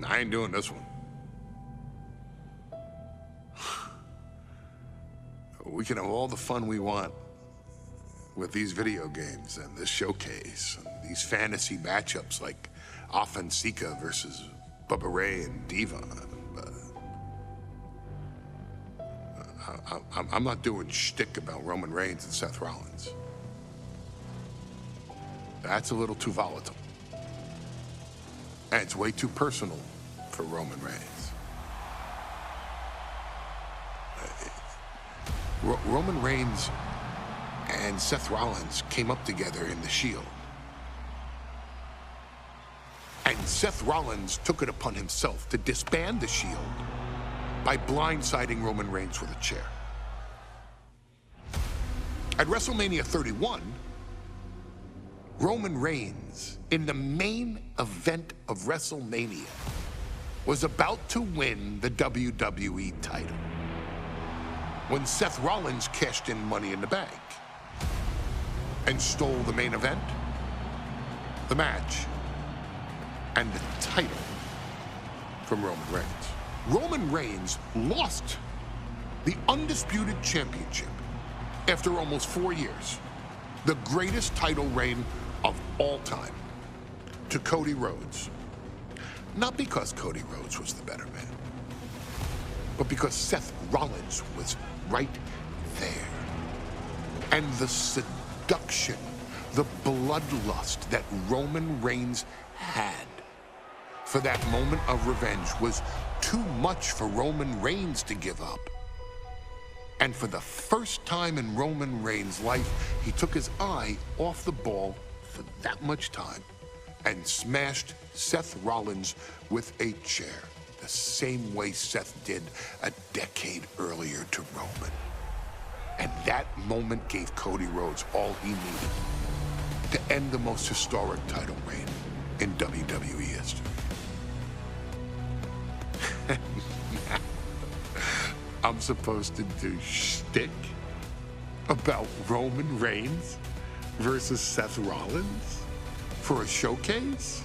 I ain't doing this one. We can have all the fun we want with these video games and this showcase and these fantasy matchups like Offensica versus Bubba Ray and Diva. I'm not doing shtick about Roman Reigns and Seth Rollins. That's a little too volatile. And it's way too personal for Roman Reigns. Roman Reigns and Seth Rollins came up together in the Shield. And Seth Rollins took it upon himself to disband the Shield by blindsiding Roman Reigns with a chair. At WrestleMania 31, Roman Reigns, in the main event of WrestleMania, was about to win the WWE title when Seth Rollins cashed in Money in the Bank and stole the main event, the match, and the title from Roman Reigns. Roman Reigns lost the undisputed championship after almost 4 years, the greatest title reign of all time, to Cody Rhodes. Not because Cody Rhodes was the better man, but because Seth Rollins was right there. And the seduction, the bloodlust that Roman Reigns had for that moment of revenge was too much for Roman Reigns to give up. And for the first time in Roman Reigns' life, he took his eye off the ball for that much time and smashed Seth Rollins with a chair, the same way Seth did a decade earlier to Roman. And that moment gave Cody Rhodes all he needed to end the most historic title reign in WWE history. I'm supposed to do shtick about Roman Reigns versus Seth Rollins for a showcase?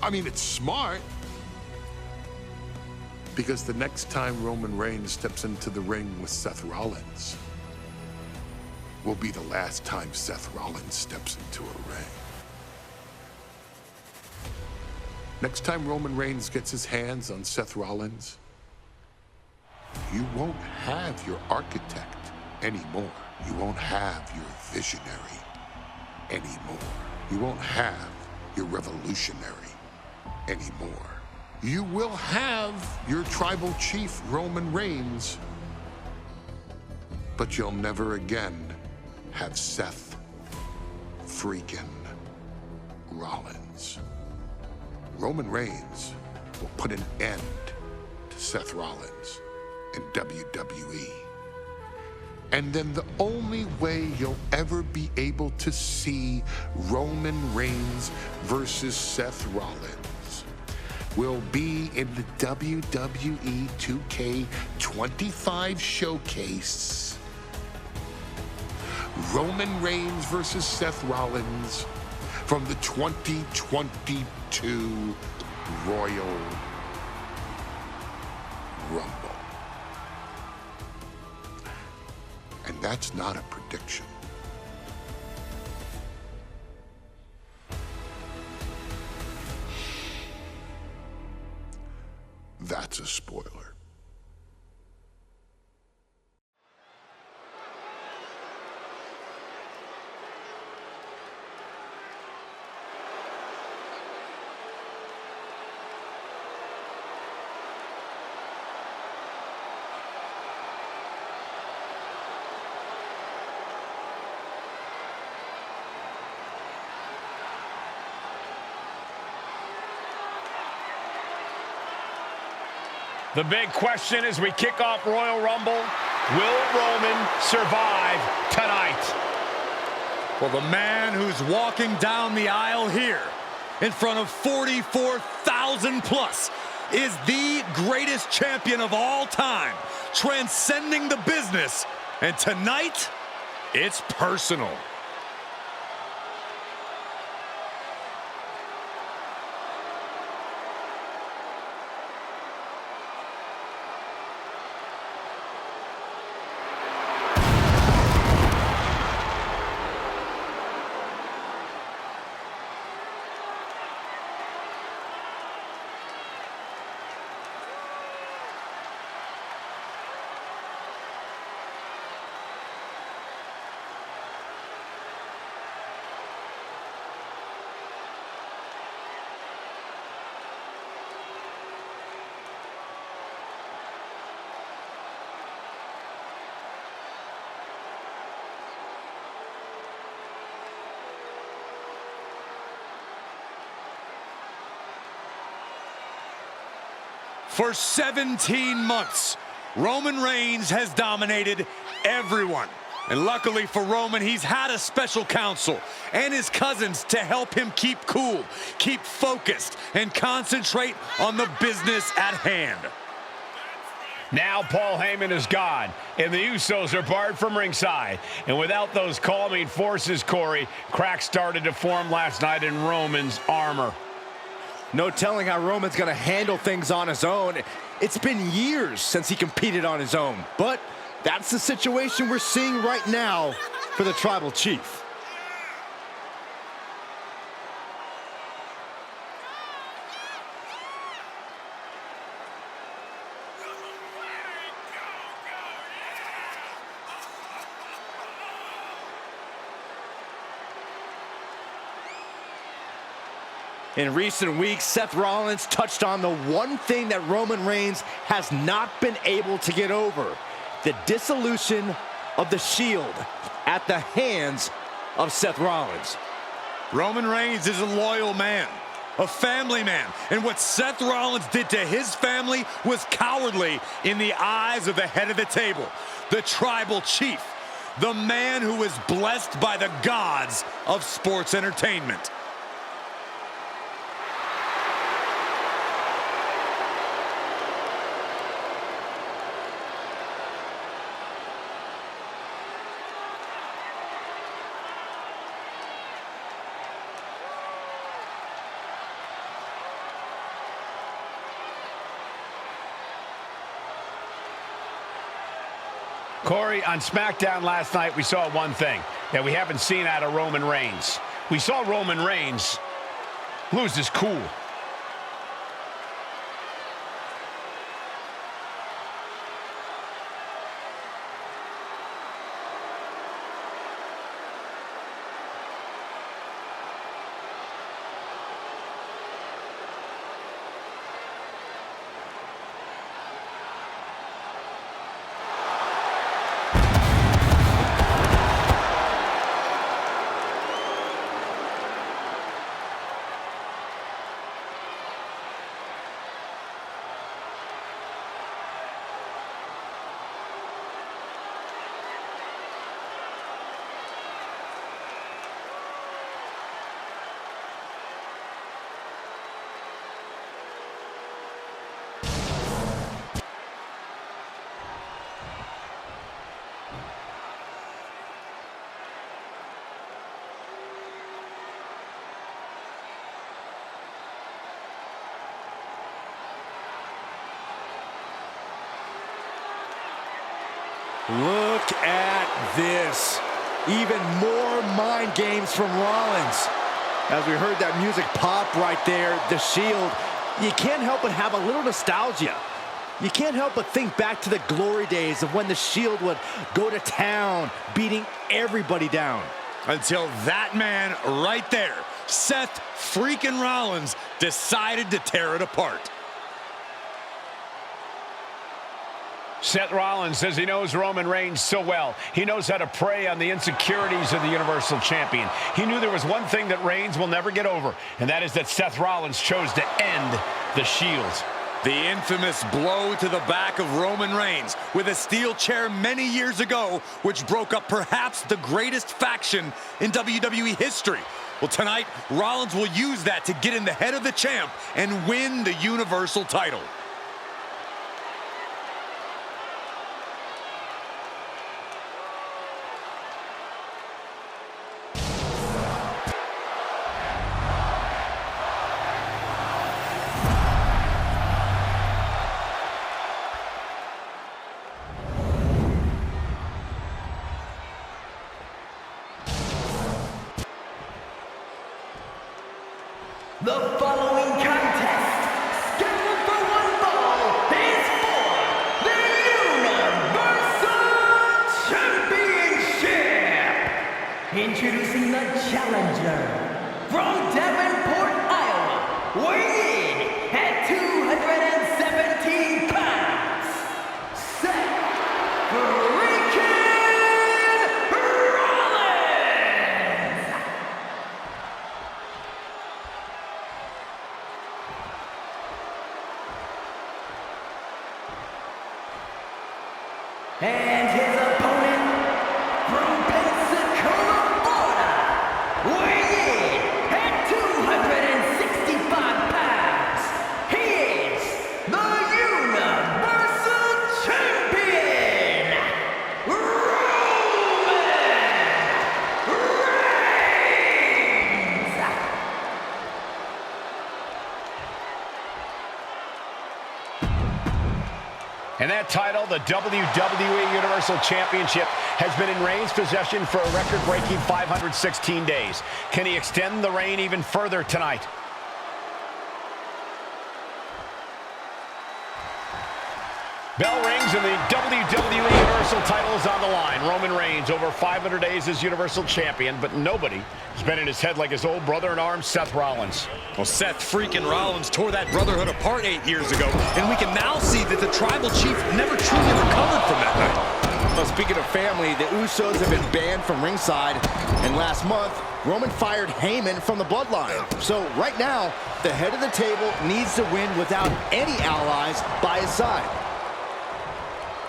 I mean, it's smart, because the next time Roman Reigns steps into the ring with Seth Rollins will be the last time Seth Rollins steps into a ring. Next time Roman Reigns gets his hands on Seth Rollins, you won't have your architect anymore. You won't have your visionary anymore. You won't have your revolutionary anymore. You will have your tribal chief, Roman Reigns, but you'll never again have Seth freaking Rollins. Roman Reigns will put an end to Seth Rollins in WWE. And then the only way you'll ever be able to see Roman Reigns versus Seth Rollins will be in the WWE 2K25 showcase. Roman Reigns versus Seth Rollins from the 2022 Royal Rumble. And that's not a prediction. That's a spoiler. The big question as we kick off Royal Rumble, will Roman survive tonight? Well, the man who's walking down the aisle here in front of 44,000 plus is the greatest champion of all time, transcending the business. And tonight, it's personal. For 17 months, Roman Reigns has dominated everyone. And luckily for Roman, he's had a special counsel and his cousins to help him keep cool, keep focused, and concentrate on the business at hand. Now Paul Heyman is gone, and the Usos are barred from ringside. And without those calming forces, Corey, cracks started to form last night in Roman's armor. No telling how Roman's gonna handle things on his own. It's been years since he competed on his own, but that's the situation we're seeing right now for the Tribal Chief. In recent weeks, Seth Rollins touched on the one thing that Roman Reigns has not been able to get over: the dissolution of the Shield at the hands of Seth Rollins. Roman Reigns is a loyal man, a family man, and what Seth Rollins did to his family was cowardly in the eyes of the head of the table, the Tribal Chief, the man who was blessed by the gods of sports entertainment. Corey, on SmackDown last night, we saw one thing that we haven't seen out of Roman Reigns. We saw Roman Reigns lose his cool. Look at this. Even more mind games from Rollins. As we heard that music pop right there, the Shield, you can't help but have a little nostalgia. You can't help but think back to the glory days of when the Shield would go to town, beating everybody down. Until that man right there, Seth freaking Rollins, decided to tear it apart. Seth Rollins says he knows Roman Reigns so well. He knows how to prey on the insecurities of the Universal Champion. He knew there was one thing that Reigns will never get over, and that is that Seth Rollins chose to end the Shield. The infamous blow to the back of Roman Reigns with a steel chair many years ago, which broke up perhaps the greatest faction in WWE history. Well, tonight, Rollins will use that to get in the head of the champ and win the Universal title. The following contest, scheduled for one fall, is for the Universal Championship. Introducing the challenger from Davenport, Iowa, weighing in at 217 pounds, Seth freaking Rollins. And his opponent from Pensacola, Florida, weighing in at 265 pounds, he is the Universal Champion, Roman Reigns! And that title, the WWE Universal Championship, has been in Reigns' possession for a record-breaking 516 days. Can he extend the reign even further tonight? Bell rings and the WWE Universal title is on the line. Roman Reigns, over 500 days as Universal Champion, but nobody has been in his head like his old brother-in-arms, Seth Rollins. Well, Seth freaking Rollins tore that brotherhood apart 8 years ago, and we can now see that the Tribal Chief never truly recovered from that night. Well, speaking of family, the Usos have been banned from ringside, and last month, Roman fired Heyman from the bloodline. So right now, the head of the table needs to win without any allies by his side.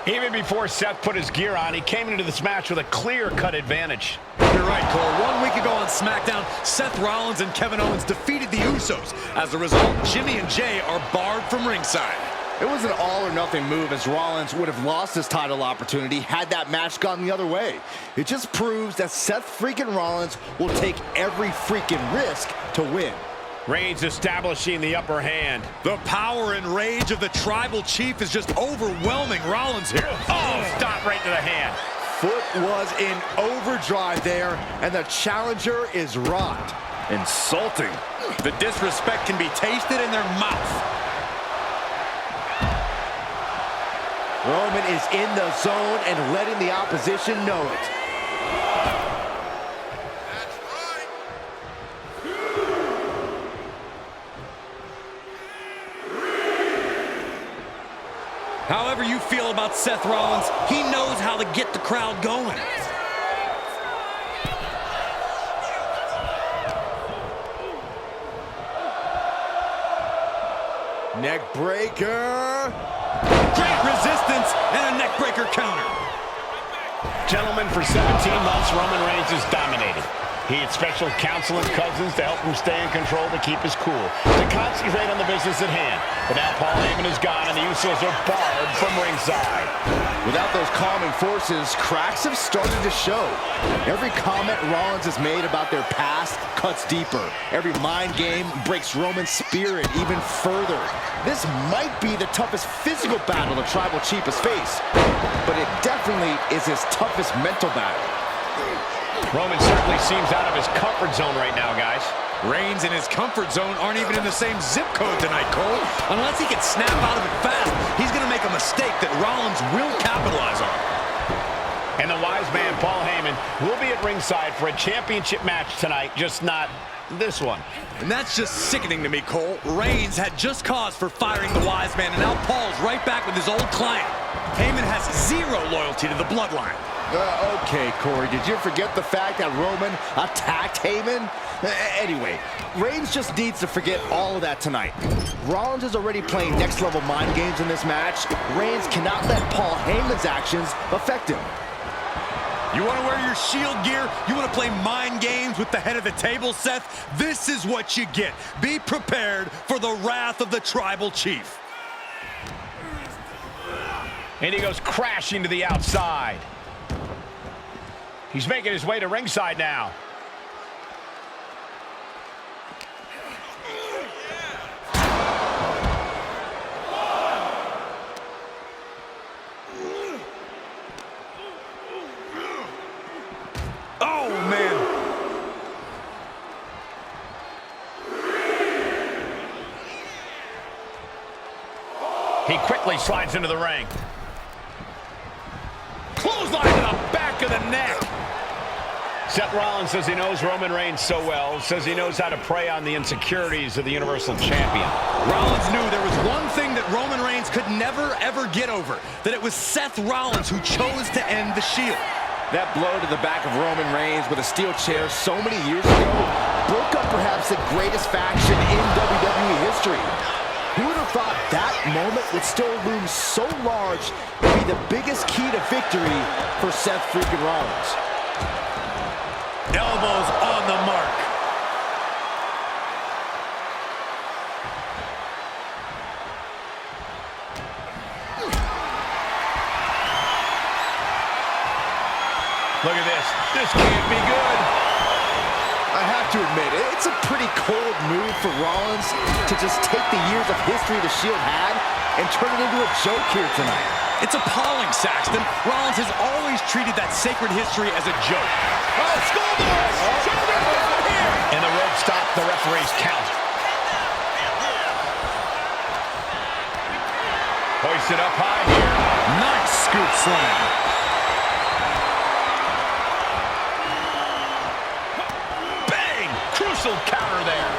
Even before Seth put his gear on, he came into this match with a clear-cut advantage. You're right, Cole. 1 week ago on SmackDown, Seth Rollins and Kevin Owens defeated the Usos. As a result, Jimmy and Jay are barred from ringside. It was an all-or-nothing move, as Rollins would have lost his title opportunity had that match gone the other way. It just proves that Seth freaking Rollins will take every freaking risk to win. Reigns establishing the upper hand. The power and rage of the Tribal Chief is just overwhelming Rollins here. Oh, stop right to the hand. Foot was in overdrive there, and the challenger is rocked. Insulting. The disrespect can be tasted in their mouth. Roman is in the zone and letting the opposition know it. However you feel about Seth Rollins, he knows how to get the crowd going. Neck breaker. Great resistance and a neck breaker counter. Gentlemen, for 17 months, Roman Reigns has dominated. He had special counsel and cousins to help him stay in control, to keep his cool, to concentrate on the business at hand. But now Paul Heyman is gone and the Usos are barred from ringside. Without those calming forces, cracks have started to show. Every comment Rollins has made about their past cuts deeper. Every mind game breaks Roman's spirit even further. This might be the toughest physical battle the Tribal Chief has faced, but it definitely is his toughest mental battle. Roman certainly seems out of his comfort zone right now, guys. Reigns and his comfort zone aren't even in the same zip code tonight, Cole. Unless he can snap out of it fast, he's going to make a mistake that Rollins will capitalize on. And the wise man, Paul Heyman, will be at ringside for a championship match tonight, just not this one. And that's just sickening to me, Cole. Reigns had just cause for firing the wise man, and now Paul's right back with his old client. Heyman has zero loyalty to the bloodline. Okay, Corey, did you forget the fact that Roman attacked Heyman? Anyway, Reigns just needs to forget all of that tonight. Rollins is already playing next-level mind games in this match. Reigns cannot let Paul Heyman's actions affect him. You want to wear your Shield gear? You want to play mind games with the head of the table, Seth? This is what you get. Be prepared for the wrath of the Tribal Chief. And he goes crashing to the outside. He's making his way to ringside now. Oh, man. He quickly slides into the ring. Clothesline to the back of the neck. Seth Rollins says he knows Roman Reigns so well, says he knows how to prey on the insecurities of the Universal Champion. Rollins knew there was one thing that Roman Reigns could never, ever get over, that it was Seth Rollins who chose to end the Shield. That blow to the back of Roman Reigns with a steel chair so many years ago broke up perhaps the greatest faction in WWE history. Who would have thought that moment would still loom so large to be the biggest key to victory for Seth freaking Rollins? Elbows on the mark. Look at this. This can't be good. I have to admit, it's a pretty cold move for Rollins to just take the years of history the Shield had and turn it into a joke here tonight. It's appalling, Saxton. Rollins has always treated that sacred history as a joke. Oh, schoolboy! Shoulder down here! And the rope stopped the referee's count. Hoisted up high here. Nice scoop slam. Crucial counter there.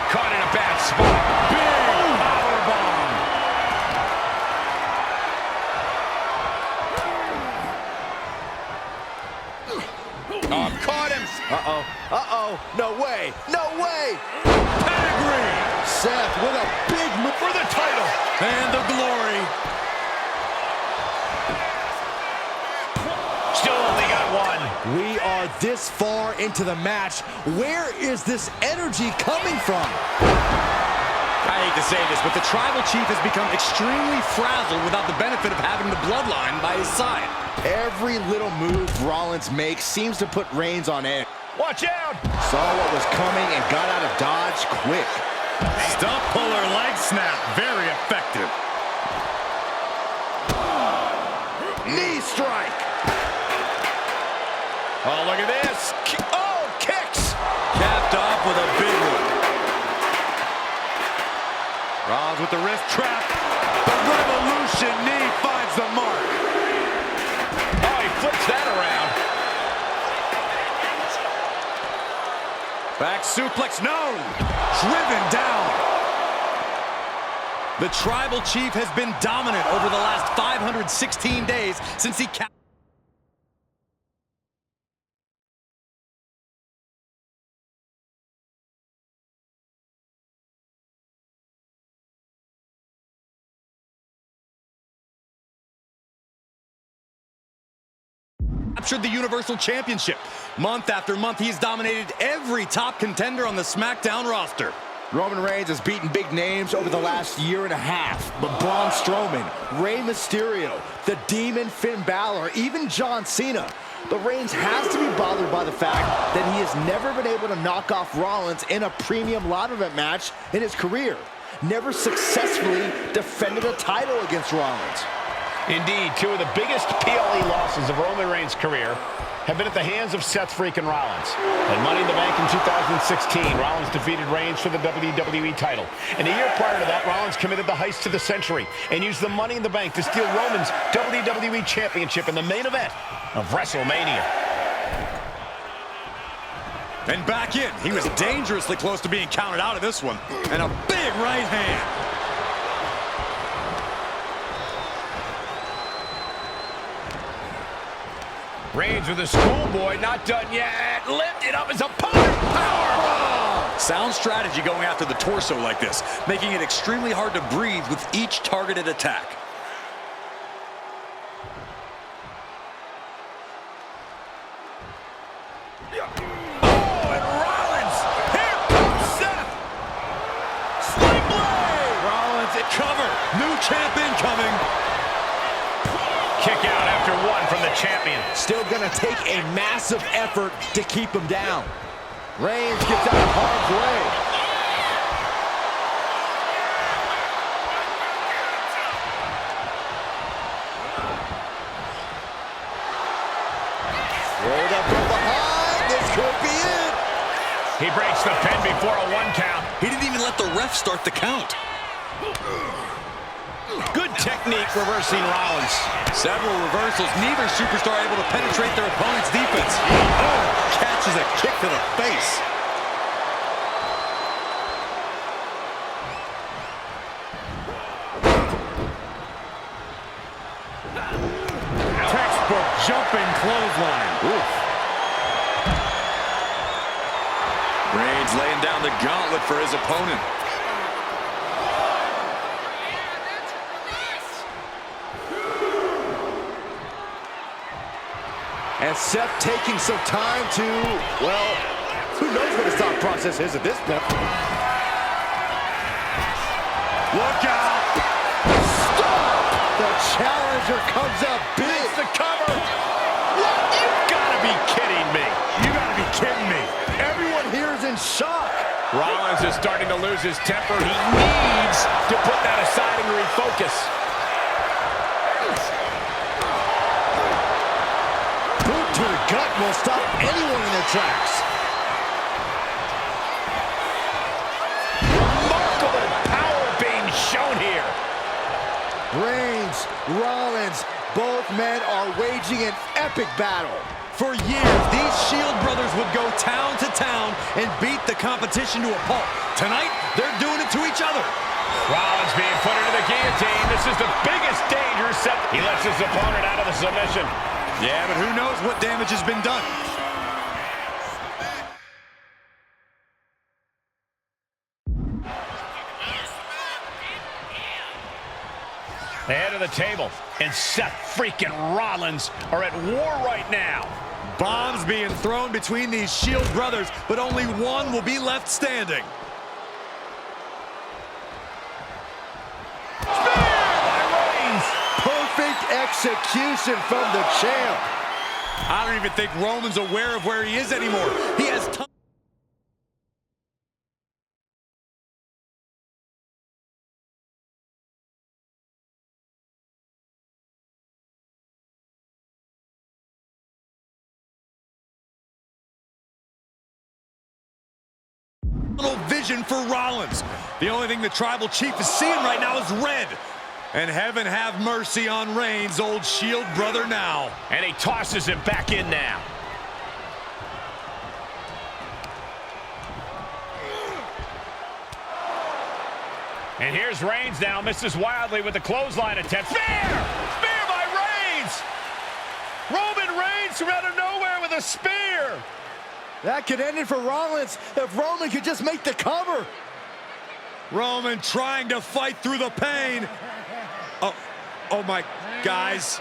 Caught in a bad spot. Big powerbomb. Oh, caught him. Uh-oh. Uh-oh. No way. No way. Pedigree. Seth with a big move For the title. And the glory. Still only got one. We are this far into the match. Where is this energy coming from? I hate to say this, but the Tribal Chief has become extremely frazzled without the benefit of having the Bloodline by his side. Every little move Rollins makes seems to put Reigns on edge. Watch out. Saw what was coming and got out of dodge quick. Stump puller leg snap, very effective. Knee strike. Oh, look at this. Oh, kicks. Capped off with a big one. Rollins with the wrist trap. The Revolution knee finds the mark. Oh, he flips that around. Back suplex, no. Driven down. The Tribal Chief has been dominant over the last 516 days since he captured the Universal Championship. Month after month, he's dominated every top contender on the SmackDown roster. Roman Reigns has beaten big names over the last year and a half, but Braun Strowman, Rey Mysterio, the Demon Finn Balor, even John Cena. But Reigns has to be bothered by the fact that he has never been able to knock off Rollins in a premium live event match in his career. Never successfully defended a title against Rollins. Indeed, two of the biggest PLE losses of Roman Reigns' career have been at the hands of Seth freaking Rollins. At Money in the Bank in 2016, Rollins defeated Reigns for the WWE title. And a year prior to that, Rollins committed the heist of the century and used the Money in the Bank to steal Roman's WWE Championship in the main event of WrestleMania. And back in, he was dangerously close to being counted out of this one. And a big right hand. Reigns with a schoolboy, not done yet. Lifted up his opponent. Powerbomb. Sound strategy going after the torso like this, making it extremely hard to breathe with each targeted attack. Oh, and Rollins. Here comes Seth. Sling blade. Rollins at cover. New champ incoming. Kick out after one from the champion. Still gonna take a massive effort to keep him down. Reigns gets out of harm's way. Rolled up from behind. This could be it. He breaks the pin before a 1 count. He didn't even let the ref start the count. Good technique reversing Rollins. Several reversals, neither superstar able to penetrate their opponent's defense. Oh, catches a kick to the face. Textbook jumping clothesline. Oof. Reigns laying down the gauntlet for his opponent. And Seth taking some time to, well, who knows what his thought process is at this point. Look out! Stop! The challenger comes up big. Makes the cover. What? You gotta be kidding me. You gotta be kidding me. Everyone here is in shock. Rollins is starting to lose his temper. He needs to put that aside and refocus. Boot to the gut will stop anyone in their tracks. Remarkable power being shown here. Reigns, Rollins, both men are waging an epic battle. For years, these Shield brothers would go town to town and beat the competition to a pulp. Tonight, they're doing it to each other. Rollins being put into the guillotine. This is the biggest danger. Seth, he lets his opponent out of the submission. Yeah, but who knows what damage has been done. The head of the table and Seth freaking Rollins are at war right now. Bombs being thrown between these Shield brothers, but only one will be left standing. Spear by Reigns. Perfect execution from the champ. I don't even think Roman's aware of where he is anymore. He has time. Vision for Rollins. The only thing the Tribal Chief is seeing right now is red. And heaven have mercy on Reigns, old Shield brother now. And he tosses him back in now. And here's Reigns now, misses wildly with the clothesline attempt. Spear! Spear by Reigns! Roman Reigns from out of nowhere with a spear! That could end it for Rollins if Roman could just make the cover. Roman trying to fight through the pain. Oh my, guys.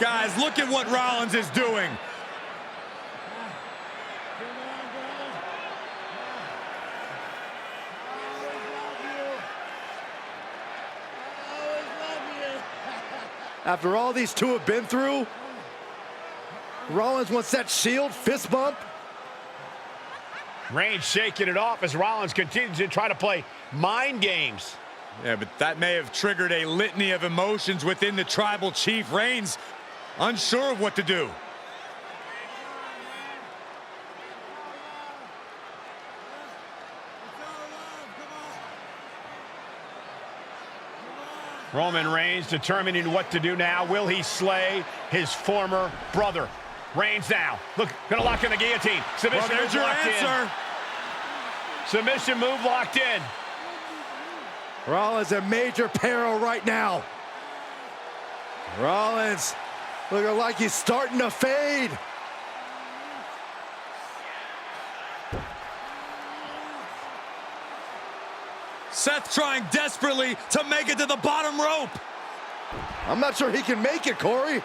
Guys, look at what Rollins is doing. After all these two have been through, Rollins wants that Shield fist bump. Reigns shaking it off as Rollins continues to try to play mind games. Yeah, but that may have triggered a litany of emotions within the Tribal Chief. Reigns unsure of what to do. Roman Reigns determining what to do now. Will he slay his former brother? Reigns now. Look, gonna lock in the guillotine. Submission Well, there's move your locked answer. in. Submission move locked in. Rollins in major peril right now. Rollins looking like he's starting to fade. Seth trying desperately to make it to the bottom rope. I'm not sure he can make it, Corey.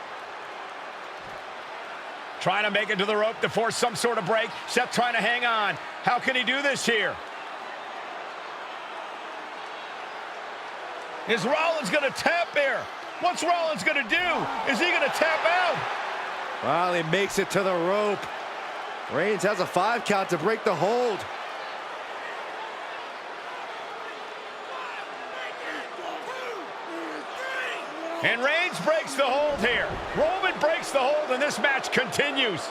Trying to make it to the rope to force some sort of break. Seth trying to hang on. How can he do this here? Is Rollins going to tap here? What's Rollins going to do? Is he going to tap out? Well, he makes it to the rope. Reigns has a 5 count to break the hold. And Reigns breaks the hold here. Roman breaks the hold, and this match continues.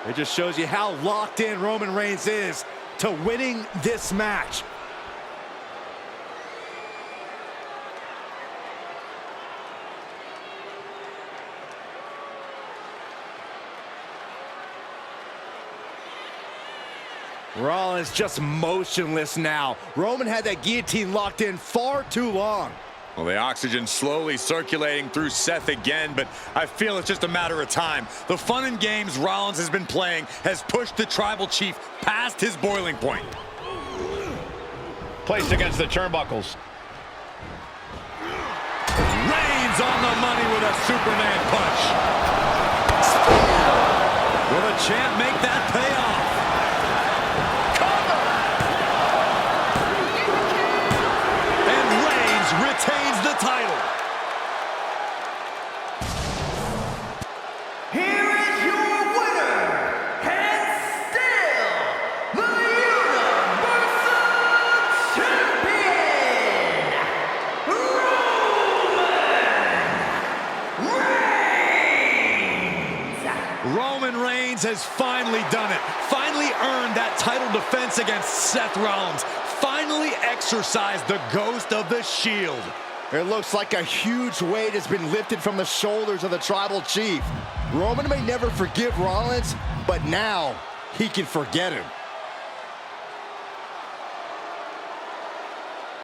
It just shows you how locked in Roman Reigns is to winning this match. Rollins just motionless now. Roman had that guillotine locked in far too long. Well, the oxygen slowly circulating through Seth again, but I feel it's just a matter of time. The fun and games Rollins has been playing has pushed the Tribal Chief past his boiling point. Placed against the turnbuckles. Reigns on the money with a Superman punch. Will the champ make that pay off? And Reigns retains the title. Here is your winner, and still the Universal Champion, Roman Reigns has finally done it. Finally earned that title defense against Seth Rollins. Finally exorcised the ghost of the Shield. It looks like a huge weight has been lifted from the shoulders of the Tribal Chief. Roman may never forgive Rollins, but now he can forget him.